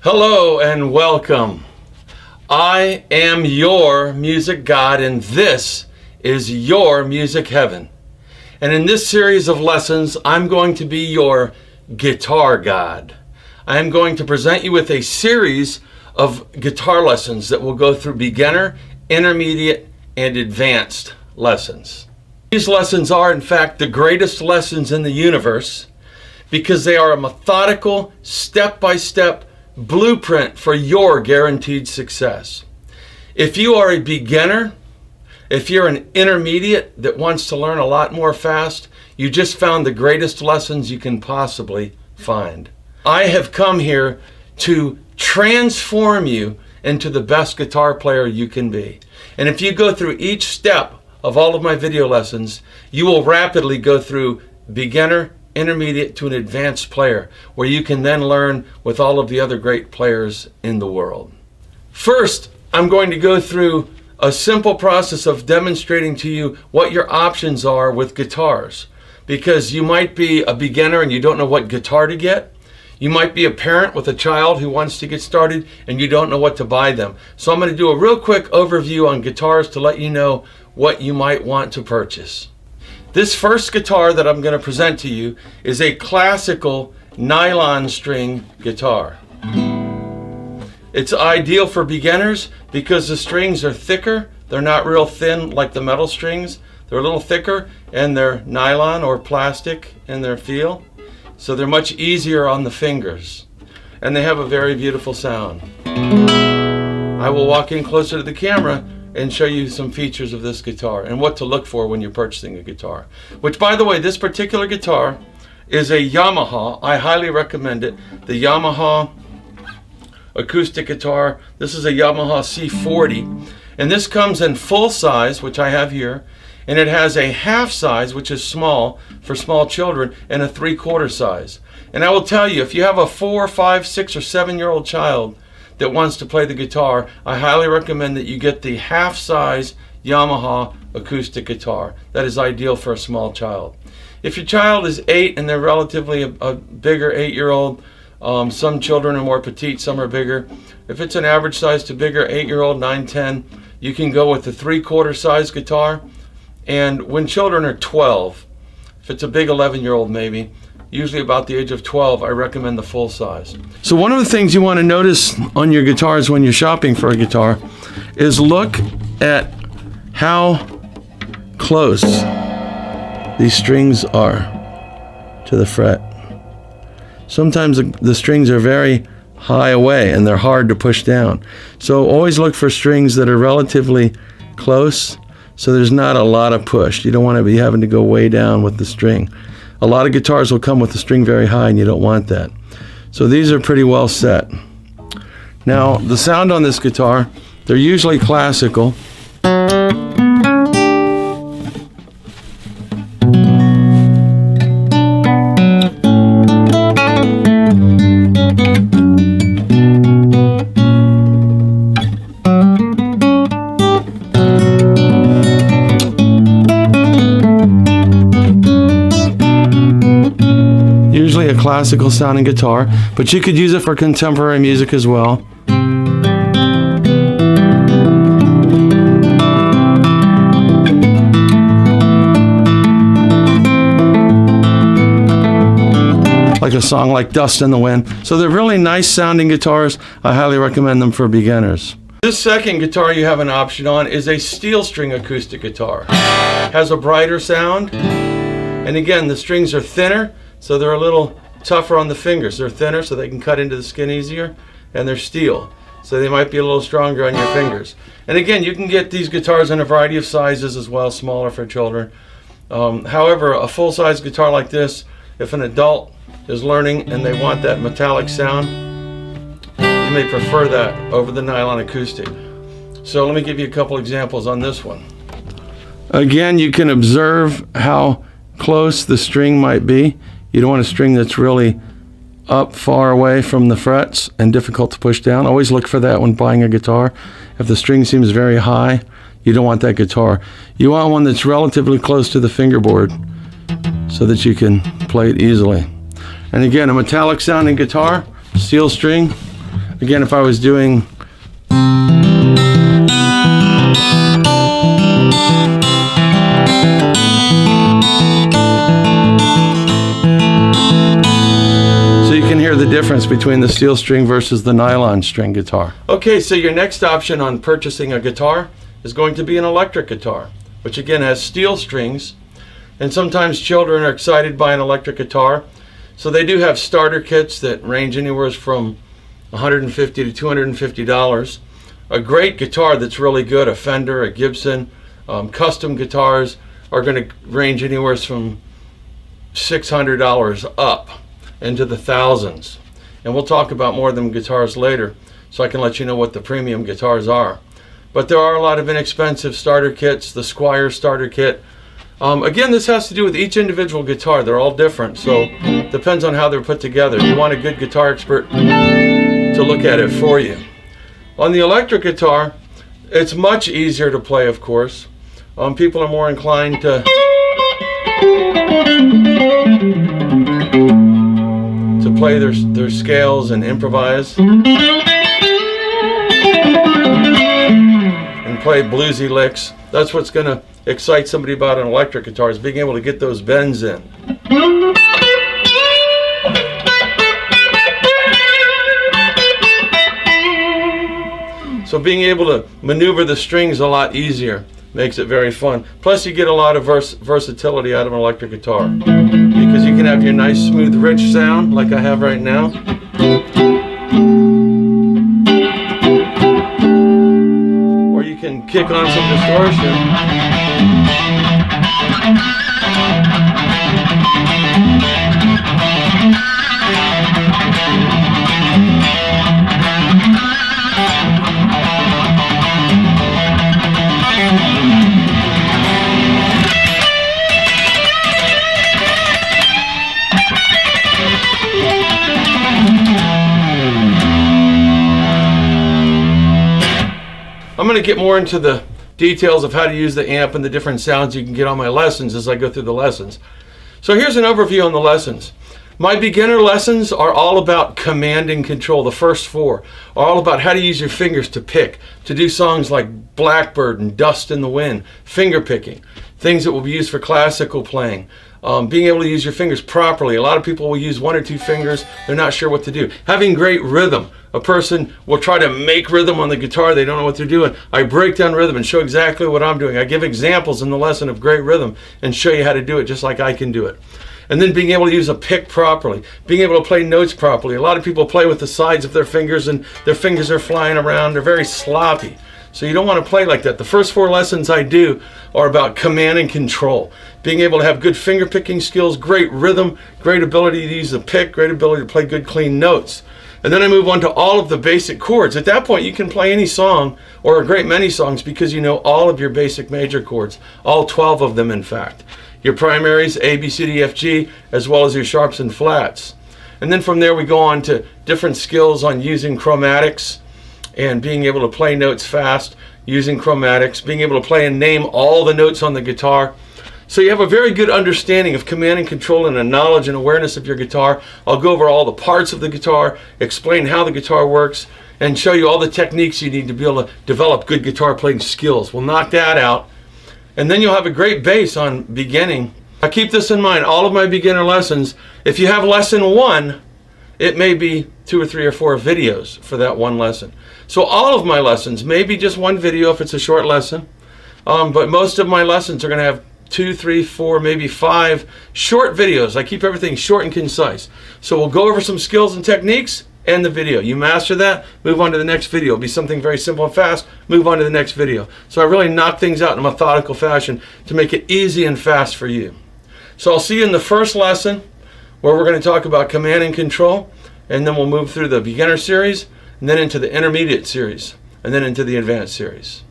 Hello and welcome. I am your music god and this is your music heaven. And in this series of lessons, I'm going to be your guitar god. I am going to present you with a series of guitar lessons that will go through beginner, intermediate, and advanced lessons. These lessons are, in fact, the greatest lessons in the universe because they are a methodical, step-by-step blueprint for your guaranteed success. If you are a beginner, if you're an intermediate that wants to learn a lot more fast, you just found the greatest lessons you can possibly find. I have come here to transform you into the best guitar player you can be. And if you go through each step of all of my video lessons, you will rapidly go through beginner, intermediate to an advanced player, where you can then learn with all of the other great players in the world. First, I'm going to go through a simple process of demonstrating to you what your options are with guitars, because you might be a beginner and you don't know what guitar to get. You might be a parent with a child who wants to get started and you don't know what to buy them. So I'm going to do a real quick overview on guitars to let you know what you might want to purchase. This first guitar that I'm going to present to you is a classical nylon string guitar. It's ideal for beginners because the strings are thicker. They're not real thin like the metal strings. They're a little thicker and they're nylon or plastic in their feel. So they're much easier on the fingers. And they have a very beautiful sound. I will walk in closer to the camera and show you some features of this guitar and what to look for when you're purchasing a guitar. Which, by the way, this particular guitar is a Yamaha. I highly recommend it. The Yamaha acoustic guitar. This is a Yamaha C40. And this comes in full size, which I have here. And it has a half size, which is small for small children, and a 3/4 size. And I will tell you, if you have a 4, 5, 6, or 7-year-old child that wants to play the guitar, I highly recommend that you get the half-size Yamaha acoustic guitar. That is ideal for a small child. If your child is 8 and they're relatively a bigger 8-year-old, some children are more petite, some are bigger. If it's an average size to bigger 8-year-old, 9, 10, you can go with the 3/4 size guitar. And when children are 12, if it's a big 11-year-old maybe, usually about the age of 12, I recommend the full size. So one of the things you want to notice on your guitars when you're shopping for a guitar is look at how close these strings are to the fret. Sometimes the strings are very high away and they're hard to push down. So always look for strings that are relatively close so there's not a lot of push. You don't want to be having to go way down with the string. A lot of guitars will come with the string very high and you don't want that. So these are pretty well set. Now the sound on this guitar, they're usually classical. Usually a classical sounding guitar, but you could use it for contemporary music as well. Like a song like Dust in the Wind. So they're really nice sounding guitars. I highly recommend them for beginners. This second guitar you have an option on is a steel string acoustic guitar. Has a brighter sound. And again, the strings are thinner, so they're a little tougher on the fingers. They're thinner so they can cut into the skin easier, and they're steel, so they might be a little stronger on your fingers. And again, you can get these guitars in a variety of sizes as well, smaller for children. However, a full-size guitar like this, if an adult is learning and they want that metallic sound, you may prefer that over the nylon acoustic. So let me give you a couple examples on this one. Again, you can observe how close the string might be. You don't want a string that's really up far away from the frets and difficult to push down. Always look for that when buying a guitar. If the string seems very high, you don't want that guitar. You want one that's relatively close to the fingerboard so that you can play it easily. And again, a metallic sounding guitar, steel string. Again, if I was doing the difference between the steel string versus the nylon string guitar. Okay, so your next option on purchasing a guitar is going to be an electric guitar, which again has steel strings, and sometimes children are excited by an electric guitar, so they do have starter kits that range anywhere from $150 to $250. A great guitar that's really good, a Fender, a Gibson, custom guitars are going to range anywhere from $600 up into the thousands, and we'll talk about more of them guitars later, so I can let you know what the premium guitars are. But there are a lot of inexpensive starter kits, the Squier starter kit. Again, this has to do with each individual guitar. They're all different, so depends on how they're put together. You want a good guitar expert to look at it for you. On the electric guitar, it's much easier to play, of course. People are more inclined to play their scales and improvise and play bluesy licks. That's what's going to excite somebody about an electric guitar, is being able to get those bends in. So being able to maneuver the strings a lot easier makes it very fun. Plus you get a lot of versatility out of an electric guitar, because you can have your nice smooth rich sound like I have right now, or you can kick on some distortion. I'm going to get more into the details of how to use the amp and the different sounds you can get on my lessons as I go through the lessons. So here's an overview on the lessons. My beginner lessons are all about command and control. The first four are all about how to use your fingers to pick, to do songs like Blackbird and Dust in the Wind, finger picking, things that will be used for classical playing. Being able to use your fingers properly. A lot of people will use one or two fingers, they're not sure what to do. Having great rhythm. A person will try to make rhythm on the guitar, they don't know what they're doing. I break down rhythm and show exactly what I'm doing. I give examples in the lesson of great rhythm and show you how to do it just like I can do it. And then being able to use a pick properly, being able to play notes properly. A lot of people play with the sides of their fingers and their fingers are flying around, they're very sloppy. So you don't want to play like that. The first four lessons I do are about command and control. Being able to have good finger picking skills, great rhythm, great ability to use the pick, great ability to play good clean notes. And then I move on to all of the basic chords. At that point you can play any song or a great many songs because you know all of your basic major chords, all 12 of them in fact. Your primaries, A, B, C, D, F, G, as well as your sharps and flats. And then from there we go on to different skills on using chromatics and being able to play notes fast using chromatics, being able to play and name all the notes on the guitar. So you have a very good understanding of command and control and a knowledge and awareness of your guitar. I'll go over all the parts of the guitar, explain how the guitar works, and show you all the techniques you need to be able to develop good guitar playing skills. We'll knock that out. And then you'll have a great base on beginning. Now keep this in mind, all of my beginner lessons, if you have lesson one, it may be 2 or 3 or 4 videos for that one lesson. So all of my lessons, maybe just one video if it's a short lesson, but most of my lessons are going to have 2, 3, 4, maybe 5 short videos. I keep everything short and concise. So we'll go over some skills and techniques and the video. You master that, move on to the next video. It'll be something very simple and fast, move on to the next video. So I really knock things out in a methodical fashion to make it easy and fast for you. So I'll see you in the first lesson where we're going to talk about command and control, and then we'll move through the beginner series, and then into the intermediate series, and then into the advanced series.